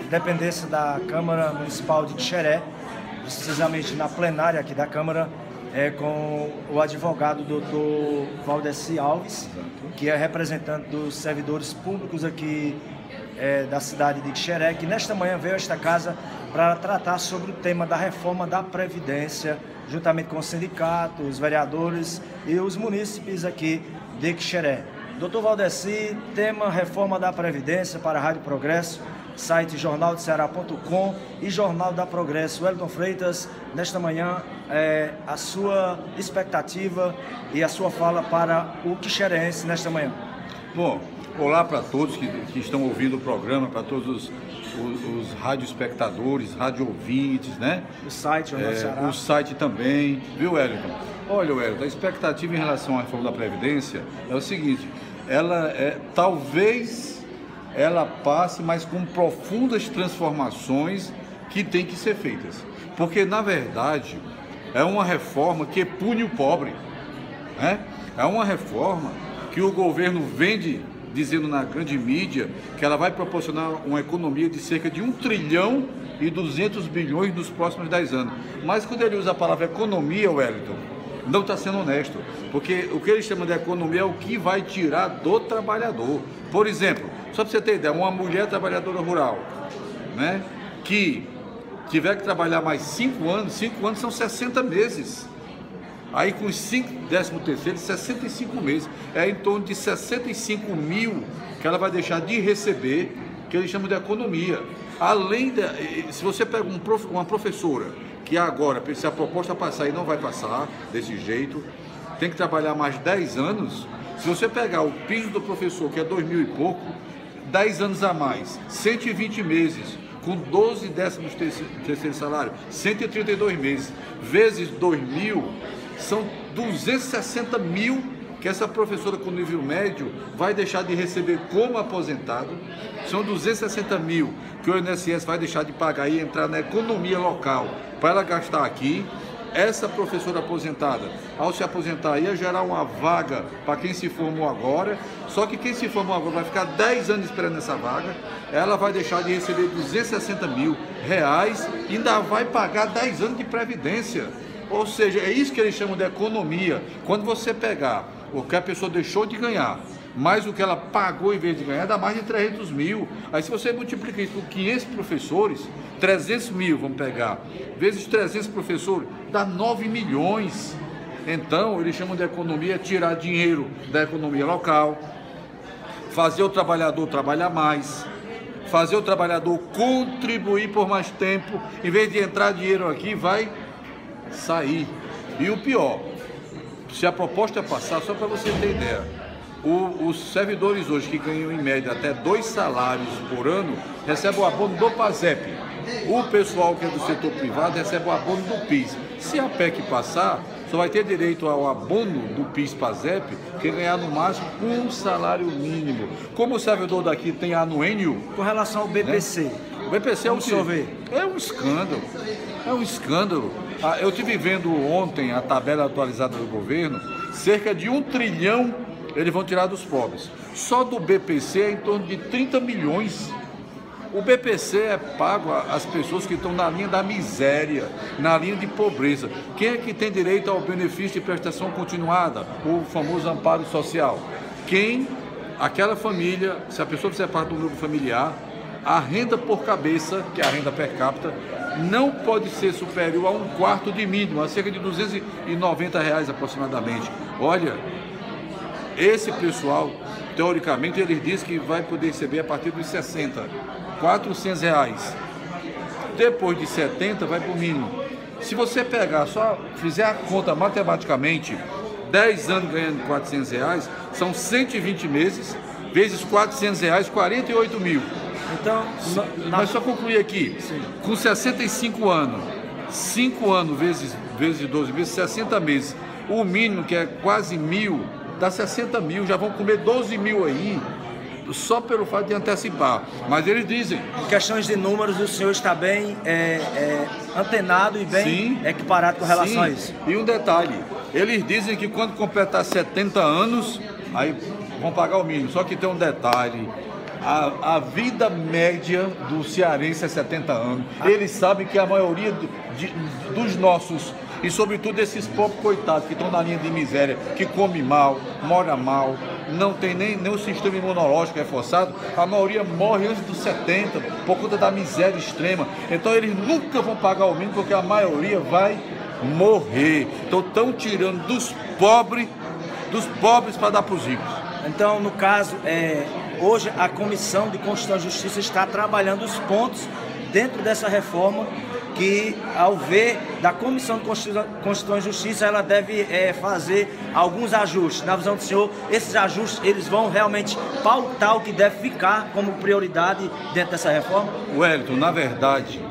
Dependência da Câmara Municipal de Xeré, precisamente na plenária aqui da Câmara, com o advogado Dr. Valdeci Alves, que é representante dos servidores públicos aqui da cidade de Xeré, que nesta manhã veio a esta casa para tratar sobre o tema da reforma da Previdência, juntamente com o sindicato, os vereadores e os munícipes aqui de Xeré. Dr. Valdeci, tema reforma da Previdência para a Rádio Progresso, site jornaldoceará.com e Jornal da Progresso. Wellington Freitas, nesta manhã, a sua expectativa e a sua fala para o quixerense nesta manhã. Bom, olá para todos que estão ouvindo o programa, para todos os radioespectadores, radioouvintes, né? O site, Jornal do Ceará. O site também, viu, Wellington? Olha, Wellington, a expectativa em relação à reforma da Previdência é o seguinte, talvez ela passe, mas com profundas transformações que tem que ser feitas. Porque, na verdade, é uma reforma que pune o pobre, né? É uma reforma que o governo vende dizendo na grande mídia que ela vai proporcionar uma economia de cerca de 1 trilhão e 200 bilhões nos próximos 10 anos. Mas quando ele usa a palavra economia, Wellington, não está sendo honesto, porque o que ele chama de economia é o que vai tirar do trabalhador. Por exemplo, só para você ter ideia, uma mulher trabalhadora rural, né, que tiver que trabalhar mais 5 anos são 60 meses. Aí com os 13º, 65 meses, é em torno de 65 mil que ela vai deixar de receber, que eles chamam de economia. Além de, se você pega uma professora, que agora, se a proposta passar e não vai passar desse jeito, tem que trabalhar mais 10 anos, se você pegar o piso do professor, que é 2.000 e pouco, 10 anos a mais, 120 meses, com 12 13º salário, 132 meses, vezes 2.000, são 260 mil que essa professora com nível médio vai deixar de receber como aposentado. São 260 mil que o INSS vai deixar de pagar e entrar na economia local para ela gastar aqui. Essa professora aposentada, ao se aposentar, ia gerar uma vaga para quem se formou agora, só que quem se formou agora vai ficar 10 anos esperando essa vaga, ela vai deixar de receber 260 mil reais e ainda vai pagar 10 anos de previdência. Ou seja, é isso que eles chamam de economia. Quando você pegar o que a pessoa deixou de ganhar, mais o que ela pagou em vez de ganhar, dá mais de 300 mil. Aí se você multiplica isso por 500 professores, 300 mil, vamos pegar, vezes 300 professores, dá 9 milhões. Então, eles chamam de economia tirar dinheiro da economia local, fazer o trabalhador trabalhar mais, fazer o trabalhador contribuir por mais tempo, em vez de entrar dinheiro aqui, vai sair. E o pior, se a proposta passar, só para você ter ideia, os servidores hoje que ganham em média até 2 salários por ano recebem o abono do PASEP. O pessoal que é do setor privado recebe o abono do PIS. Se a PEC passar, só vai ter direito ao abono do PIS-PASEP quem ganhar no máximo 1 salário mínimo. Como o servidor daqui tem anuênio... Com relação ao BPC, né? O BPC é um escândalo. É um escândalo. Eu estive vendo ontem a tabela atualizada do governo, cerca de 1 trilhão eles vão tirar dos pobres. Só do BPC é em torno de 30 milhões. O BPC é pago às pessoas que estão na linha da miséria, na linha de pobreza. Quem é que tem direito ao benefício de prestação continuada, o famoso amparo social? Aquela família, se a pessoa fizer parte do grupo familiar, a renda por cabeça, que é a renda per capita, não pode ser superior a 1/4 de mínimo, a cerca de R$290 aproximadamente. Olha, esse pessoal, teoricamente, eles dizem que vai poder receber a partir dos 60, R$400. Depois de 70, vai para o mínimo. Se você pegar, só fizer a conta matematicamente, 10 anos ganhando R$400, são 120 meses, vezes R$400, 48 mil. Então, mas só concluir aqui, sim, com 65 anos, 5 anos vezes 12 meses, 60 meses, o mínimo que é quase 1.000, dá 60 mil, já vão comer 12 mil aí, só pelo fato de antecipar. Mas eles dizem... Em questões de números, o senhor está bem antenado e bem, sim, equiparado com relação, sim, a isso. E um detalhe, eles dizem que quando completar 70 anos, aí vão pagar o mínimo. Só que tem um detalhe, A vida média do cearense é 70 anos. Eles sabem que a maioria dos nossos, e sobretudo esses pobres coitados que estão na linha de miséria, que come mal, mora mal, não tem nem o sistema imunológico reforçado, a maioria morre antes dos 70 por conta da miséria extrema. Então eles nunca vão pagar o mínimo porque a maioria vai morrer. Então estão tirando dos pobres para dar para os ricos. Então, no caso, hoje a Comissão de Constituição e Justiça está trabalhando os pontos dentro dessa reforma que, ao ver da Comissão de Constituição e Justiça, ela deve fazer alguns ajustes. Na visão do senhor, esses ajustes, eles vão realmente pautar o que deve ficar como prioridade dentro dessa reforma? Wellington, na verdade,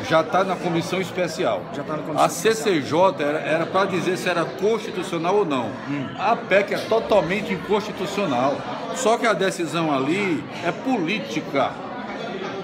já está na comissão especial. Já está na comissão a CCJ era para dizer se era constitucional ou não. A PEC é totalmente inconstitucional. Só que a decisão ali é política.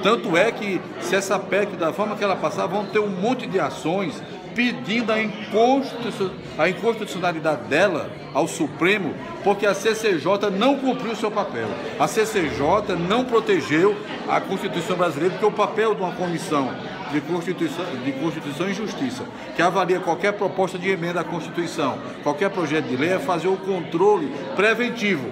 Tanto é que, se essa PEC, da forma que ela passar, vão ter um monte de ações pedindo a inconstitucionalidade dela ao Supremo, porque a CCJ não cumpriu o seu papel. A CCJ não protegeu a Constituição brasileira, porque o papel de uma comissão de Constituição e Justiça, que avalia qualquer proposta de emenda à Constituição, qualquer projeto de lei, é fazer o controle preventivo.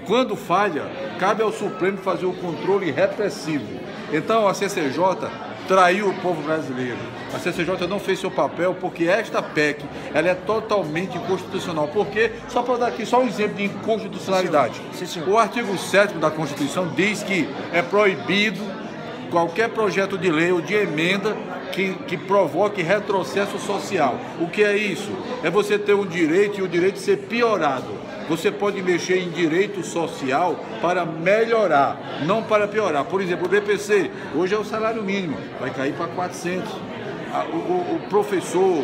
Quando falha, cabe ao Supremo fazer o controle repressivo. Então a CCJ traiu o povo brasileiro. A CCJ não fez seu papel porque esta PEC ela é totalmente inconstitucional. Porque, só para dar aqui só um exemplo de inconstitucionalidade, o artigo 7º da Constituição diz que é proibido qualquer projeto de lei ou de emenda que provoque retrocesso social. O que é isso? É você ter um direito e o direito ser piorado. Você pode mexer em direito social para melhorar, não para piorar. Por exemplo, o BPC, hoje é o salário mínimo, vai cair para 400. O professor,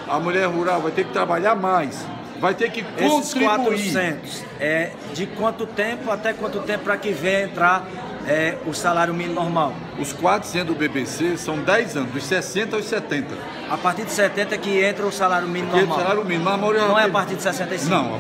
a mulher rural vai ter que trabalhar mais, vai ter que contribuir. Esses 400, de quanto tempo até quanto tempo para que venha entrar o salário mínimo normal? Os 400 do BBC são 10 anos, dos 60 aos 70. A partir de 70 que entra o salário mínimo normal? O salário mínimo, não é a partir de 65? Não.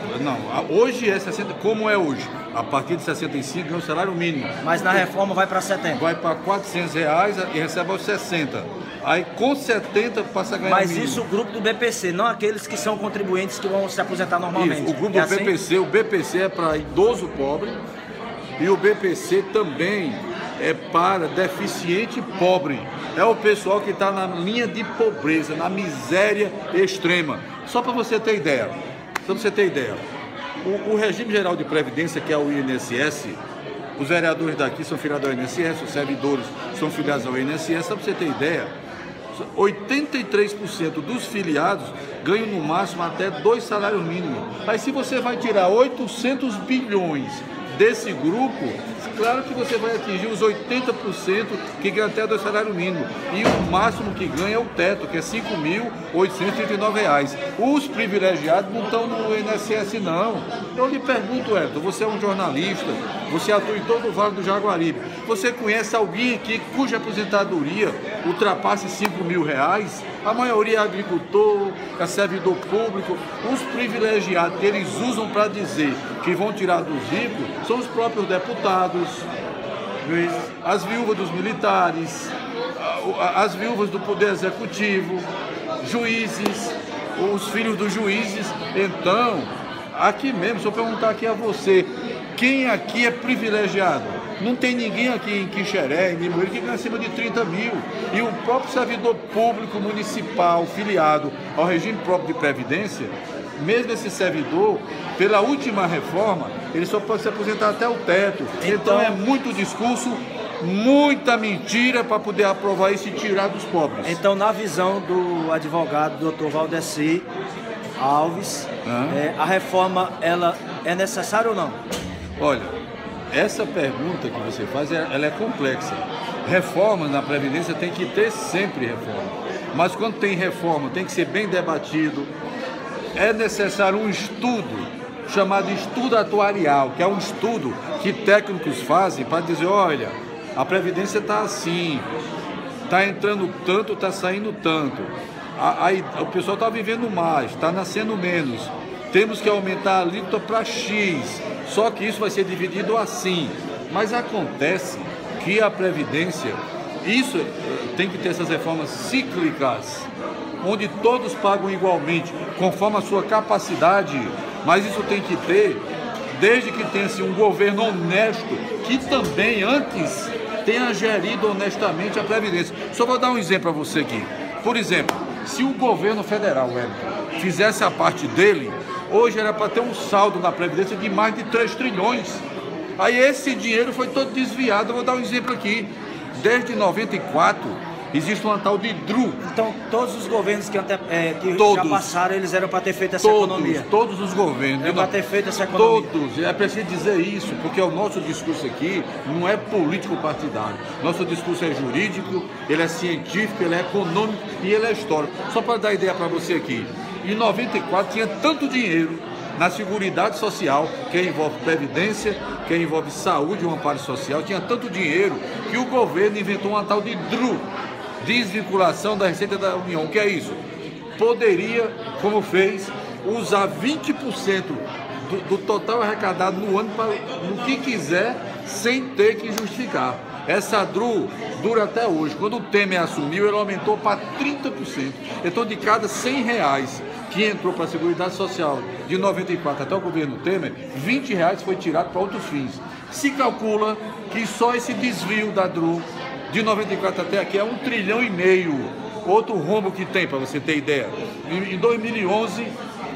Hoje é 60, como é hoje? A partir de 65 é o salário mínimo. Mas na reforma vai para 70? Vai para R$400 e recebe aos 60. Aí com 70 passa a ganhar Mas mínimo. Isso o grupo do BPC, não aqueles que são contribuintes que vão se aposentar normalmente. Isso, o grupo do BPC, o BPC é para idoso pobre e o BPC também é para deficiente pobre. É o pessoal que está na linha de pobreza, na miséria extrema. Só para você ter ideia, o regime geral de previdência, que é o INSS, os vereadores daqui são filiados ao INSS, os servidores são filiados ao INSS, só para você ter ideia, 83% dos filiados ganham no máximo até 2 salários mínimos. Aí se você vai tirar 800 bilhões desse grupo, claro que você vai atingir os 80% que ganha até 2 salários mínimos. E o máximo que ganha é o teto, que é R$ 5.839. Os privilegiados não estão no INSS, não. Eu lhe pergunto, Elton, você é um jornalista, você atua em todo o Vale do Jaguaribe. Você conhece alguém aqui cuja aposentadoria ultrapasse R$5.000? A maioria é agricultor, é servidor público. Os privilegiados que eles usam para dizer que vão tirar dos ricos são os próprios deputados, as viúvas dos militares, as viúvas do Poder Executivo, juízes, os filhos dos juízes. Então, aqui mesmo, se eu perguntar aqui a você, quem aqui é privilegiado? Não tem ninguém aqui em Quixeré, em Limoeiro, que ganha acima de 30 mil. E o próprio servidor público municipal, filiado ao regime próprio de previdência, mesmo esse servidor, pela última reforma, ele só pode se aposentar até o teto. Então é muito discurso, muita mentira para poder aprovar isso e tirar dos pobres. Então, na visão do advogado Dr. Valdeci Alves, a reforma ela é necessária ou não? Olha, essa pergunta que você faz, ela é complexa. Reforma na Previdência tem que ter sempre reforma. Mas quando tem reforma, tem que ser bem debatido. É necessário um estudo, chamado estudo atuarial, que é um estudo que técnicos fazem para dizer, olha, a Previdência está assim, está entrando tanto, está saindo tanto. Aí o pessoal está vivendo mais, está nascendo menos. Temos que aumentar a alíquota para X, só que isso vai ser dividido assim. Mas acontece que a Previdência, isso tem que ter essas reformas cíclicas, onde todos pagam igualmente, conforme a sua capacidade, mas isso tem que ter, desde que tenha-se um governo honesto, que também antes tenha gerido honestamente a Previdência. Só vou dar um exemplo para você aqui. Por exemplo, se o governo federal, Wellington, fizesse a parte dele, hoje era para ter um saldo na Previdência de mais de 3 trilhões. Aí esse dinheiro foi todo desviado. Eu vou dar um exemplo aqui. Desde 94, existe uma tal de DRU. Então, todos os governos que Todos. já passaram, eles eram para ter feito essa economia. Todos os governos. Era para ter feito essa economia. Todos. É preciso dizer isso, porque o nosso discurso aqui não é político-partidário. Nosso discurso é jurídico, ele é científico, ele é econômico e ele é histórico. Só para dar ideia para você aqui. Em 94 tinha tanto dinheiro na Seguridade Social, que envolve Previdência, que envolve saúde e um amparo social, tinha tanto dinheiro que o governo inventou uma tal de DRU, desvinculação da Receita da União. O que é isso? Poderia, como fez, usar 20% do total arrecadado no ano para no que quiser, sem ter que justificar. Essa DRU dura até hoje. Quando o Temer assumiu, ele aumentou para 30%. Então, de cada R$100 que entrou para a Seguridade Social de 94 até o governo Temer, R$20 foi tirado para outros fins. Se calcula que só esse desvio da DRU de 94 até aqui é 1,5 trilhão. Outro rombo que tem, para você ter ideia. Em 2011,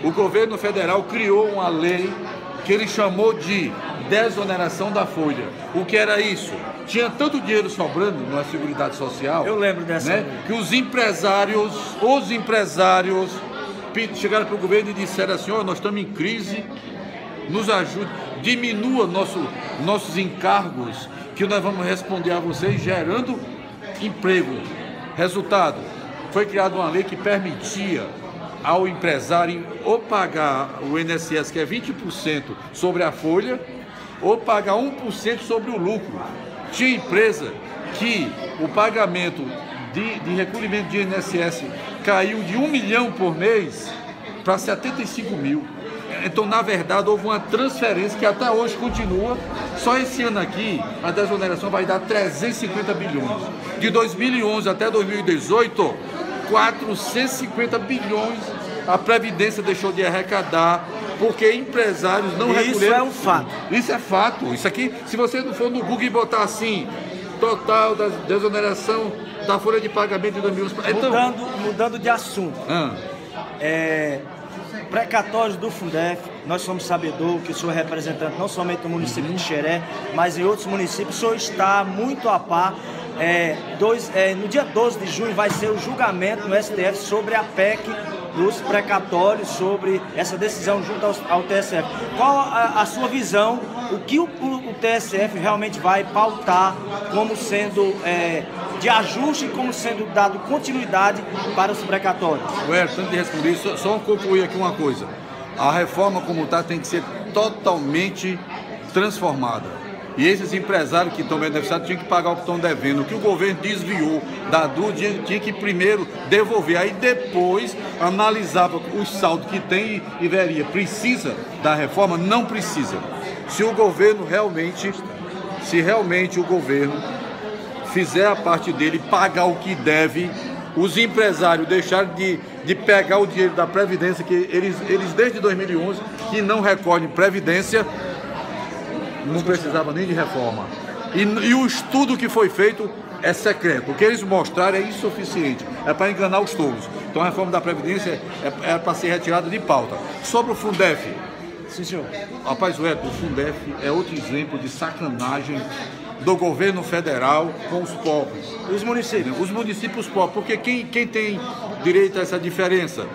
o governo federal criou uma lei que ele chamou de desoneração da folha. O que era isso? Tinha tanto dinheiro sobrando na Seguridade Social. Eu lembro dessa, né, que os empresários chegaram para o governo e disseram assim: ó, nós estamos em crise, nos ajude, diminua nossos encargos, que nós vamos responder a vocês gerando emprego. Resultado, foi criada uma lei que permitia ao empresário ou pagar o INSS, que é 20% sobre a folha, ou pagar 1% sobre o lucro. Tinha empresa que o pagamento de recolhimento de INSS caiu de 1 milhão por mês para 75 mil. Então, na verdade, houve uma transferência que até hoje continua. Só esse ano aqui, a desoneração vai dar 350 bilhões. De 2011 até 2018, 450 bilhões a Previdência deixou de arrecadar, porque empresários não recolheram. Isso é um fato. Isso é fato. Isso aqui, se você não for no Google e botar assim, total da desoneração da folha de pagamento de 2011. Então, mudando de assunto. Precatórios do Fundef, nós somos sabedor que o senhor é representante não somente no município de Xeré, mas em outros municípios. O senhor está muito a par. No dia 12 de junho vai ser o julgamento no STF sobre a PEC dos precatórios, sobre essa decisão junto ao TSF. Qual a sua visão? O que o TSF realmente vai pautar como sendo de ajuste e como sendo dado continuidade para os precatórios? Antes de responder isso, só concluir aqui uma coisa. A reforma como está tem que ser totalmente transformada. E esses empresários que estão beneficiados tinham que pagar o que estão devendo. O que o governo desviou da DRU tinha que primeiro devolver. Aí depois analisava os saldos que tem e veria, precisa da reforma? Não precisa. Se realmente o governo fizer a parte dele, pagar o que deve, os empresários deixarem de pegar o dinheiro da Previdência, que eles desde 2011 que não recolhem Previdência, não precisava nem de reforma. E o estudo que foi feito é secreto. O que eles mostraram é insuficiente. É para enganar os tolos. Então a reforma da Previdência é para ser retirada de pauta. Sobre o Fundef. Sim, senhor. Rapaz, o Fundef é outro exemplo de sacanagem do governo federal com os pobres. E os municípios? Os municípios pobres. Porque quem tem direito a essa diferença?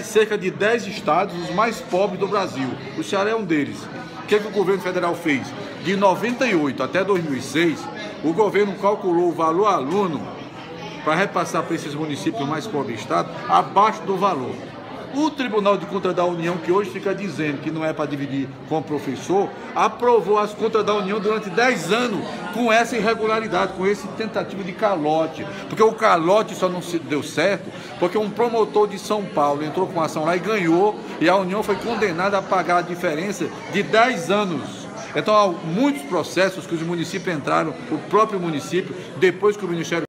Cerca de 10 estados, os mais pobres do Brasil. O Ceará é um deles. O que o governo federal fez? De 98 até 2006, o governo calculou o valor aluno para repassar para esses municípios mais pobres do estado abaixo do valor. O Tribunal de Contas da União, que hoje fica dizendo que não é para dividir com o professor, aprovou as contas da União durante 10 anos com essa irregularidade, com esse tentativa de calote. Porque o calote só não deu certo porque um promotor de São Paulo entrou com ação lá e ganhou, e a União foi condenada a pagar a diferença de 10 anos. Então há muitos processos que os municípios entraram, o próprio município, depois que o Ministério